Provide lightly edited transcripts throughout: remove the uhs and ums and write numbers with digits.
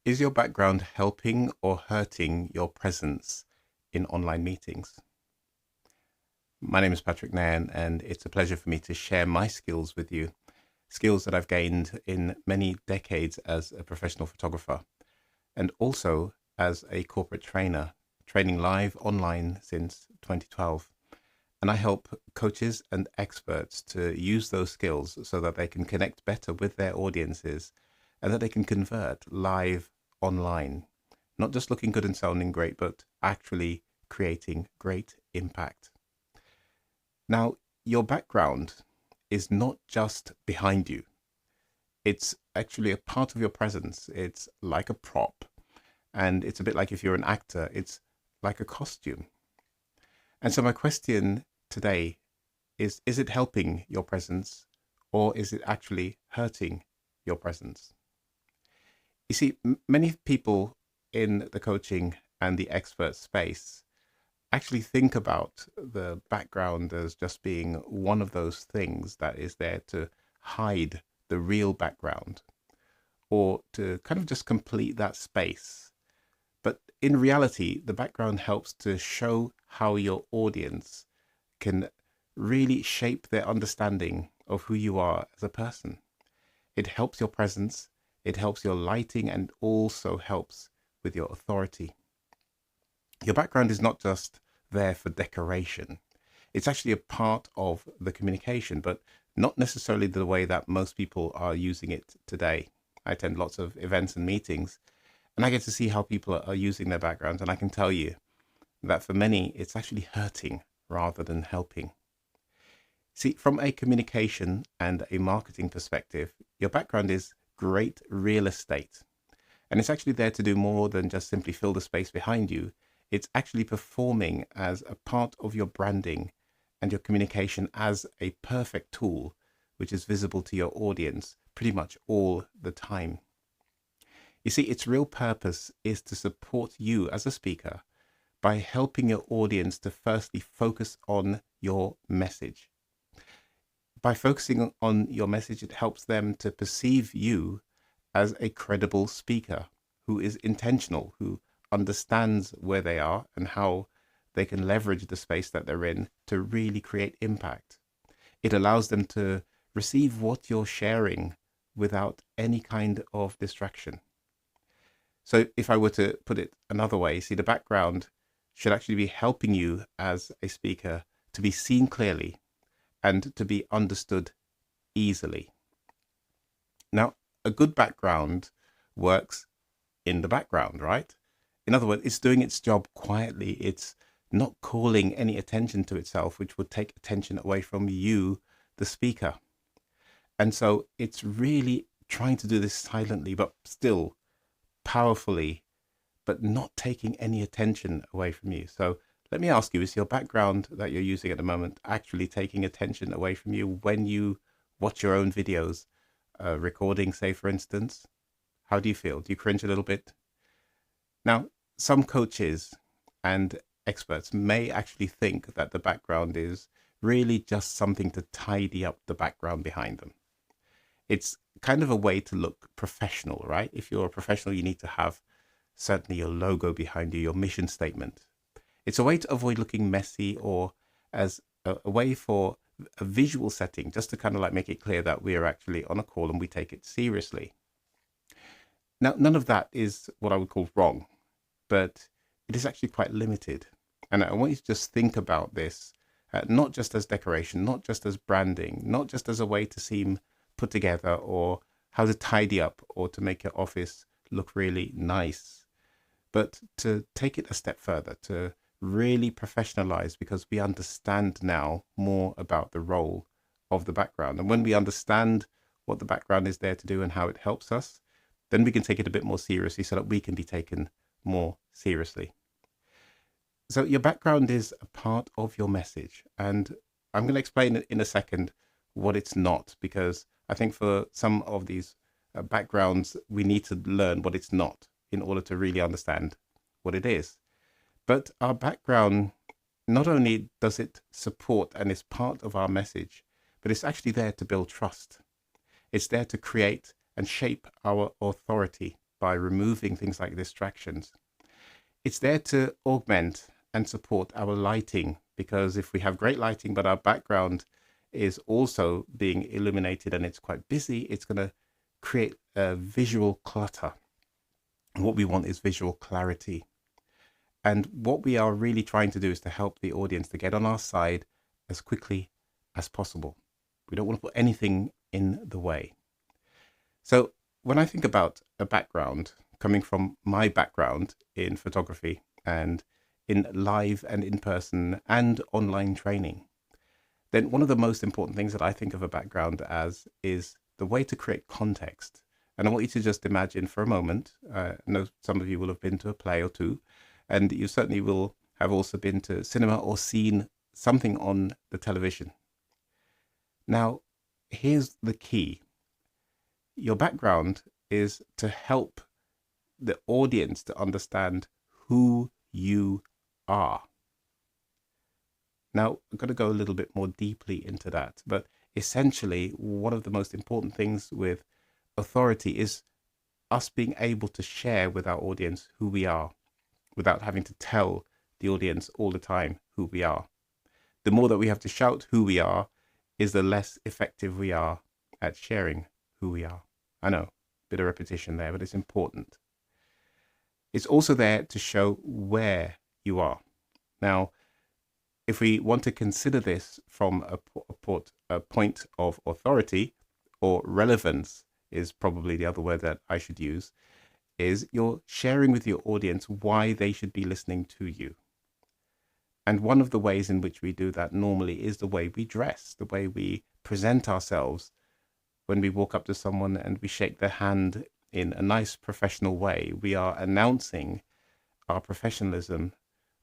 Is your background helping or hurting your presence in online meetings? My name is Patrick Nairn, and it's a pleasure for me to share my skills with you, skills that I've gained in many decades as a professional photographer, and also as a corporate trainer, training live online since 2012. And I help coaches and experts to use those skills so that they can connect better with their audiences and that they can convert live online, not just looking good and sounding great, but actually creating great impact. Now, your background is not just behind you. It's actually a part of your presence. It's like a prop. And it's a bit like if you're an actor, it's like a costume. And so my question today is it helping your presence or is it actually hurting your presence? You see, many people in the coaching and the expert space actually think about the background as just being one of those things that is there to hide the real background or to kind of just complete that space. But in reality, the background helps to show how your audience can really shape their understanding of who you are as a person. It helps your presence, it helps your lighting, and also helps with your authority. Your background is not just there for decoration. It's actually a part of the communication, but not necessarily the way that most people are using it today. I attend lots of events and meetings, and I get to see how people are using their backgrounds, and I can tell you that for many, it's actually hurting rather than helping. See, from a communication and a marketing perspective, your background is great real estate. And it's actually there to do more than just simply fill the space behind you. It's actually performing as a part of your branding and your communication as a perfect tool, which is visible to your audience pretty much all the time. You see, its real purpose is to support you as a speaker by helping your audience to firstly focus on your message. By focusing on your message, it helps them to perceive you as a credible speaker who is intentional, who understands where they are and how they can leverage the space that they're in to really create impact. It allows them to receive what you're sharing without any kind of distraction. So if I were to put it another way, see, the background should actually be helping you as a speaker to be seen clearly and to be understood easily. Now, a good background works in the background, right? In other words, it's doing its job quietly. It's not calling any attention to itself, which would take attention away from you, the speaker. And so it's really trying to do this silently, but still powerfully, but not taking any attention away from you. So let me ask you, is your background that you're using at the moment actually taking attention away from you when you watch your own videos, recording, say, for instance? How do you feel? Do you cringe a little bit? Now, some coaches and experts may actually think that the background is really just something to tidy up the background behind them. It's kind of a way to look professional, right? If you're a professional, you need to have certainly your logo behind you, your mission statement. It's a way to avoid looking messy or as a way for a visual setting, just to kind of like make it clear that we are actually on a call and we take it seriously. Now, none of that is what I would call wrong, but it is actually quite limited. And I want you to just think about this, not just as decoration, not just as branding, not just as a way to seem put together or how to tidy up or to make your office look really nice, but to take it a step further, to really professionalize, because we understand now more about the role of the background. And when we understand what the background is there to do and how it helps us, then we can take it a bit more seriously so that we can be taken more seriously. So your background is a part of your message. And I'm going to explain in a second what it's not, because I think for some of these backgrounds, we need to learn what it's not in order to really understand what it is. But our background, not only does it support and is part of our message, but it's actually there to build trust. It's there to create and shape our authority. by removing things like distractions. It's there to augment and support our lighting, because if we have great lighting but our background is also being illuminated and it's quite busy, it's going to create a visual clutter. And what we want is visual clarity. And what we are really trying to do is to help the audience to get on our side as quickly as possible. We don't want to put anything in the way. So when I think about a background, coming from my background in photography and in live and in-person and online training, then one of the most important things that I think of a background as is the way to create context. And I want you to just imagine for a moment, I know some of you will have been to a play or two, and you certainly will have also been to cinema or seen something on the television. Now, here's the key. Your background is to help the audience to understand who you are. Now, I'm going to go a little bit more deeply into that, but essentially, one of the most important things with authority is us being able to share with our audience who we are without having to tell the audience all the time who we are. The more that we have to shout who we are is the less effective we are at sharing who we are. I know, bit of repetition there, but it's important. It's also there to show where you are. Now, if we want to consider this from a point of authority, or relevance is probably the other word that I should use, is you're sharing with your audience why they should be listening to you. And one of the ways in which we do that normally is the way we dress, the way we present ourselves. When we walk up to someone and we shake their hand in a nice professional way, we are announcing our professionalism.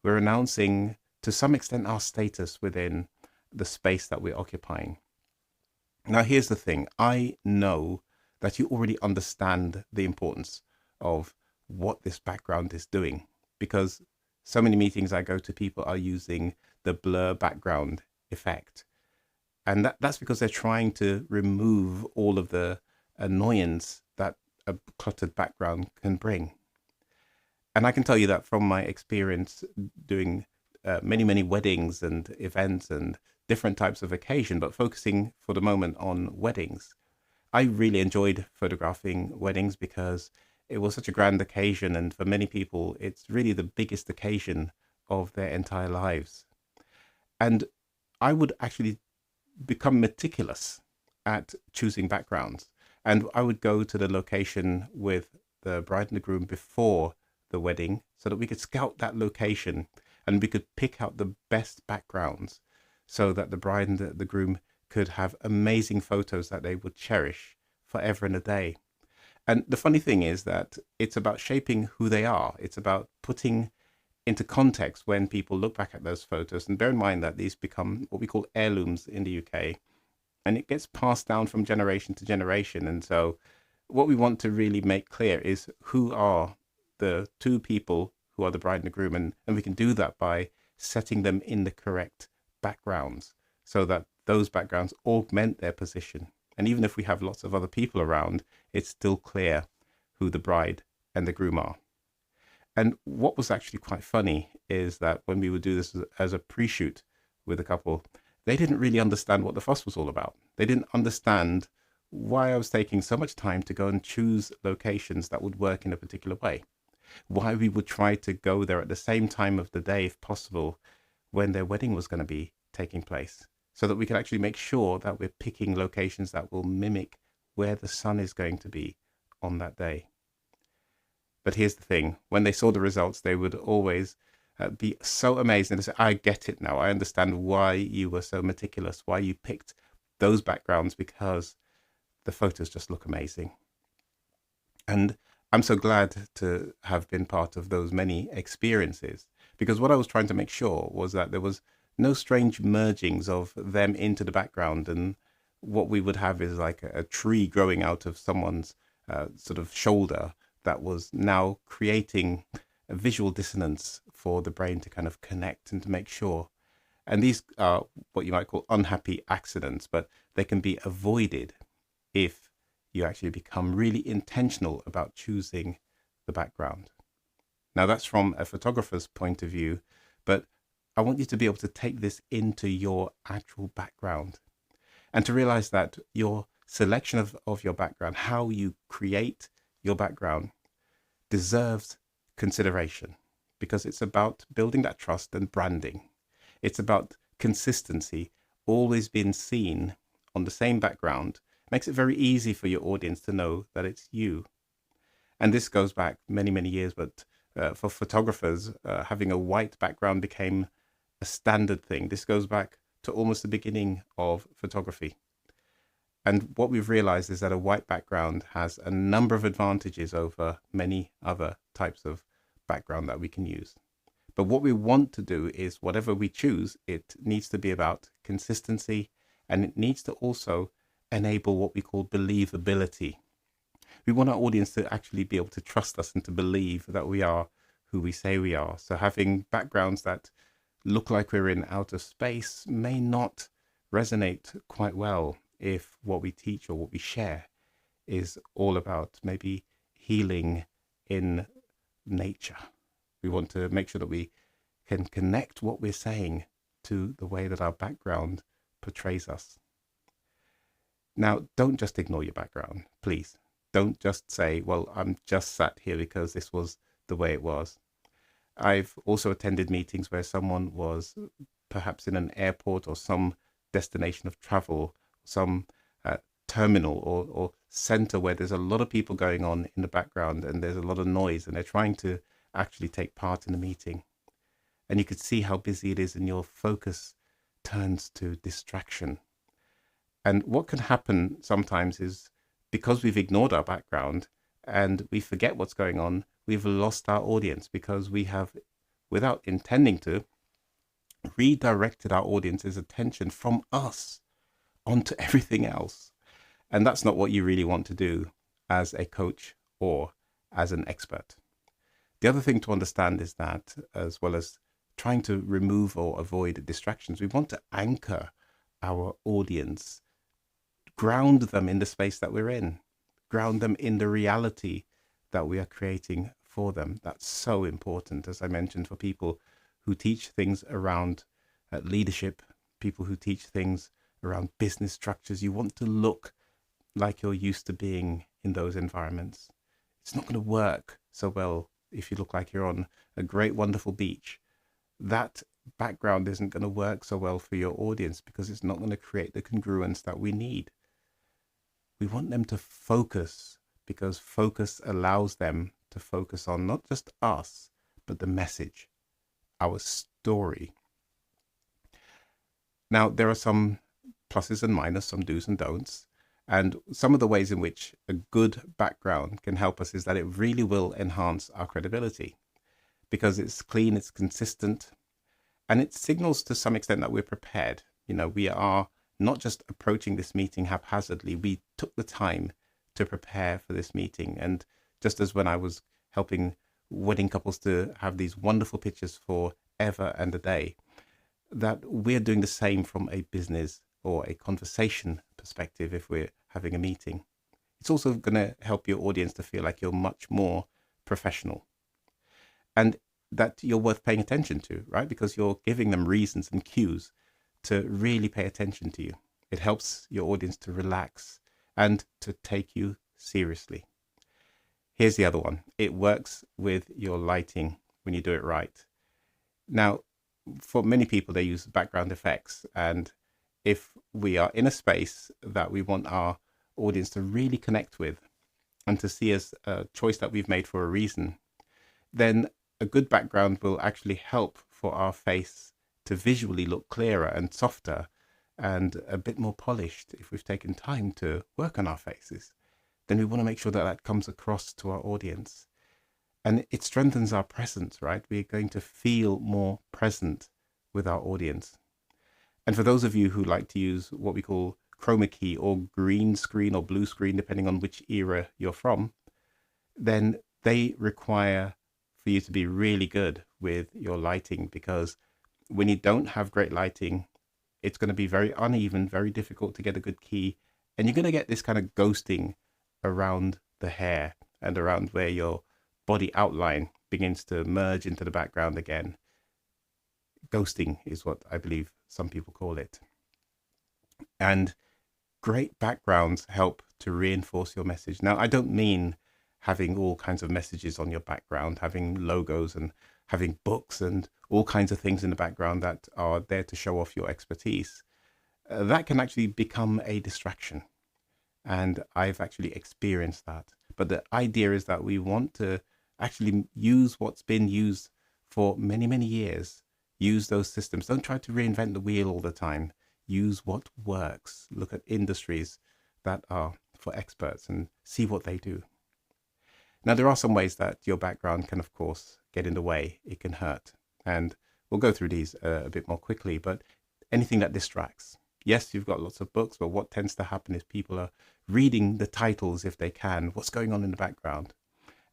We're announcing to some extent our status within the space that we're occupying. Now, here's the thing. I know that you already understand the importance of what this background is doing, because so many meetings I go to, people are using the blur background effect. And that's because they're trying to remove all of the annoyance that a cluttered background can bring. And I can tell you that from my experience doing many weddings and events and different types of occasion, but focusing for the moment on weddings. I really enjoyed photographing weddings because it was such a grand occasion, and for many people, it's really the biggest occasion of their entire lives. And I would actually become meticulous at choosing backgrounds. And I would go to the location with the bride and the groom before the wedding so that we could scout that location and we could pick out the best backgrounds so that the bride and the groom could have amazing photos that they would cherish forever and a day. And the funny thing is that it's about shaping who they are. It's about putting into context when people look back at those photos. And bear in mind that these become what we call heirlooms in the UK. And it gets passed down from generation to generation. And so what we want to really make clear is who are the two people who are the bride and the groom. And we can do that by setting them in the correct backgrounds so that those backgrounds augment their position. And even if we have lots of other people around, it's still clear who the bride and the groom are. And what was actually quite funny is that when we would do this as a pre-shoot with a couple, they didn't really understand what the fuss was all about. They didn't understand why I was taking so much time to go and choose locations that would work in a particular way. Why we would try to go there at the same time of the day, if possible, when their wedding was going to be taking place, so that we can actually make sure that we're picking locations that will mimic where the sun is going to be on that day. But here's the thing, when they saw the results, they would always be so amazed and say, I get it now. I understand why you were so meticulous, why you picked those backgrounds, because the photos just look amazing. And I'm so glad to have been part of those many experiences, because what I was trying to make sure was that there was no strange mergings of them into the background. And what we would have is like a tree growing out of someone's sort of shoulder that was now creating a visual dissonance for the brain to kind of connect and to make sure. And these are what you might call unhappy accidents, but they can be avoided if you actually become really intentional about choosing the background. Now that's from a photographer's point of view, but I want you to be able to take this into your actual background and to realize that your selection of your background, how you create your background, deserves consideration, because it's about building that trust and branding. It's about consistency, always being seen on the same background. Makes it very easy for your audience to know that it's you. And this goes back many, many years, but for photographers, having a white background became a standard thing. This goes back to almost the beginning of photography. And what we've realized is that a white background has a number of advantages over many other types of background that we can use. But what we want to do is whatever we choose, it needs to be about consistency, and it needs to also enable what we call believability. We want our audience to actually be able to trust us and to believe that we are who we say we are. So having backgrounds that look like we're in outer space may not resonate quite well if what we teach or what we share is all about maybe healing in nature. We want to make sure that we can connect what we're saying to the way that our background portrays us. Now, don't just ignore your background, please. Don't just say, well, I'm just sat here because this was the way it was. I've also attended meetings where someone was perhaps in an airport or some destination of travel, some terminal or center where there's a lot of people going on in the background and there's a lot of noise, and they're trying to actually take part in the meeting. And you could see how busy it is, and your focus turns to distraction. And what can happen sometimes is, because we've ignored our background and we forget what's going on, we've lost our audience because we have, without intending to, redirected our audience's attention from us onto everything else. And that's not what you really want to do as a coach or as an expert. The other thing to understand is that, as well as trying to remove or avoid distractions, we want to anchor our audience, ground them in the space that we're in, ground them in the reality that we are creating for them. That's so important, as I mentioned, for people who teach things around leadership, people who teach things around business structures. You want to look like you're used to being in those environments. It's not going to work so well if you look like you're on a great, wonderful beach. That background isn't going to work so well for your audience because it's not going to create the congruence that we need. We want them to focus, because focus allows them to focus on not just us, but the message, our story. Now, there are some pluses and minuses, some do's and don'ts. And some of the ways in which a good background can help us is that it really will enhance our credibility, because it's clean, it's consistent, and it signals to some extent that we're prepared. You know, we are not just approaching this meeting haphazardly. We took the time to prepare for this meeting. And just as when I was helping wedding couples to have these wonderful pictures for ever and a day, that we're doing the same from a business or a conversation perspective if we're having a meeting. It's also going to help your audience to feel like you're much more professional and that you're worth paying attention to, right? Because you're giving them reasons and cues to really pay attention to you. It helps your audience to relax and to take you seriously. Here's the other one. It works with your lighting when you do it right. Now, for many people, they use background effects. And if we are in a space that we want our audience to really connect with and to see as a choice that we've made for a reason, then a good background will actually help for our face to visually look clearer and softer and a bit more polished. If we've taken time to work on our faces, then we want to make sure that that comes across to our audience. And it strengthens our presence, right? We're going to feel more present with our audience. And for those of you who like to use what we call chroma key or green screen or blue screen, depending on which era you're from, then they require for you to be really good with your lighting, because when you don't have great lighting, it's going to be very uneven, very difficult to get a good key. And you're going to get this kind of ghosting around the hair and around where your body outline begins to merge into the background again. Ghosting is what I believe some people call it. And great backgrounds help to reinforce your message. Now, I don't mean having all kinds of messages on your background, having logos and having books and all kinds of things in the background that are there to show off your expertise. That can actually become a distraction. And I've actually experienced that. But the idea is that we want to actually use what's been used for many, many years. Use those systems. Don't try to reinvent the wheel all the time. Use what works. Look at industries that are for experts and see what they do. Now, there are some ways that your background can, of course, get in the way. It can hurt. And we'll go through these a bit more quickly, but anything that distracts. Yes, you've got lots of books, but what tends to happen is people are reading the titles if they can, what's going on in the background.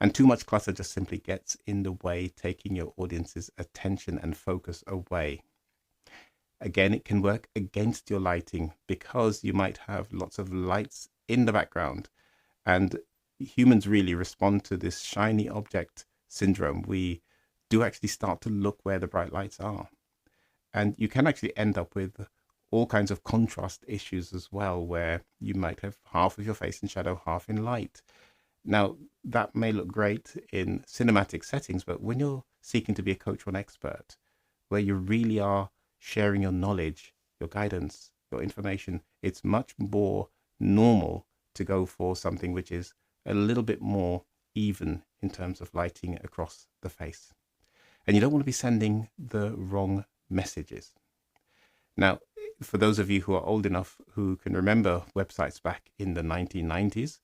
And too much clutter just simply gets in the way, taking your audience's attention and focus away. Again, it can work against your lighting because you might have lots of lights in the background. And humans really respond to this shiny object syndrome. We do actually start to look where the bright lights are. And you can actually end up with all kinds of contrast issues as well, where you might have half of your face in shadow, half in light. Now, that may look great in cinematic settings, but when you're seeking to be a coach or an expert, where you really are sharing your knowledge, your guidance, your information, it's much more normal to go for something which is a little bit more even in terms of lighting across the face. And you don't want to be sending the wrong messages. Now, for those of you who are old enough who can remember websites back in the 1990s,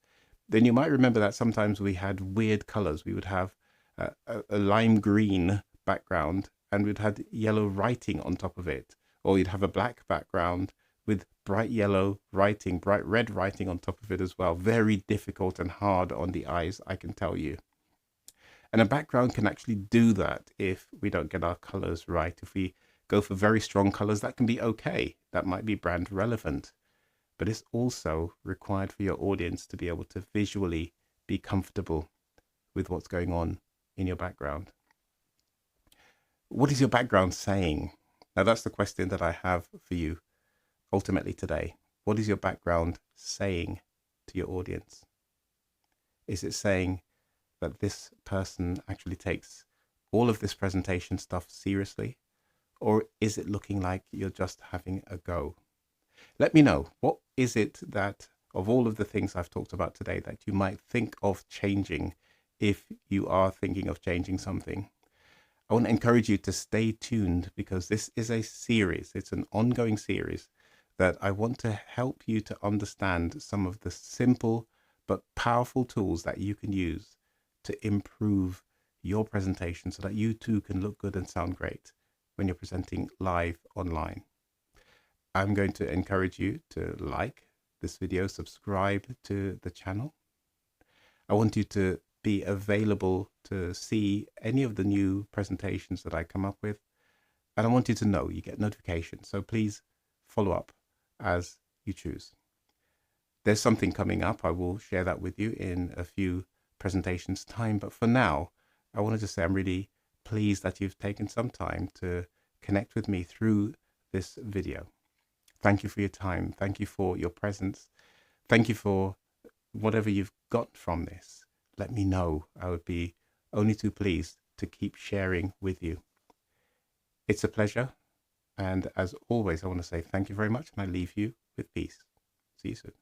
then you might remember that sometimes we had weird colors. We would have a lime green background and we'd had yellow writing on top of it. Or you'd have a black background with bright yellow writing, bright red writing on top of it as well. Very difficult and hard on the eyes, I can tell you. And a background can actually do that if we don't get our colors right. If we go for very strong colors, that can be okay. That might be brand relevant. But it's also required for your audience to be able to visually be comfortable with what's going on in your background. What is your background saying? Now, that's the question that I have for you ultimately today. What is your background saying to your audience? Is it saying that this person actually takes all of this presentation stuff seriously? Or is it looking like you're just having a go? Let me know. What is it that, of all of the things I've talked about today, that you might think of changing if you are thinking of changing something? I want to encourage you to stay tuned because this is a series. It's an ongoing series that I want to help you to understand some of the simple but powerful tools that you can use to improve your presentation so that you too can look good and sound great when you're presenting live online. I'm going to encourage you to like this video, subscribe to the channel. I want you to be available to see any of the new presentations that I come up with. And I want you to know you get notifications. So please follow up as you choose. There's something coming up. I will share that with you in a few presentations time. But for now, I wanted to say I'm really pleased that you've taken some time to connect with me through this video. Thank you for your time. Thank you for your presence. Thank you for whatever you've got from this. Let me know. I would be only too pleased to keep sharing with you. It's a pleasure. And as always, I want to say thank you very much. And I leave you with peace. See you soon.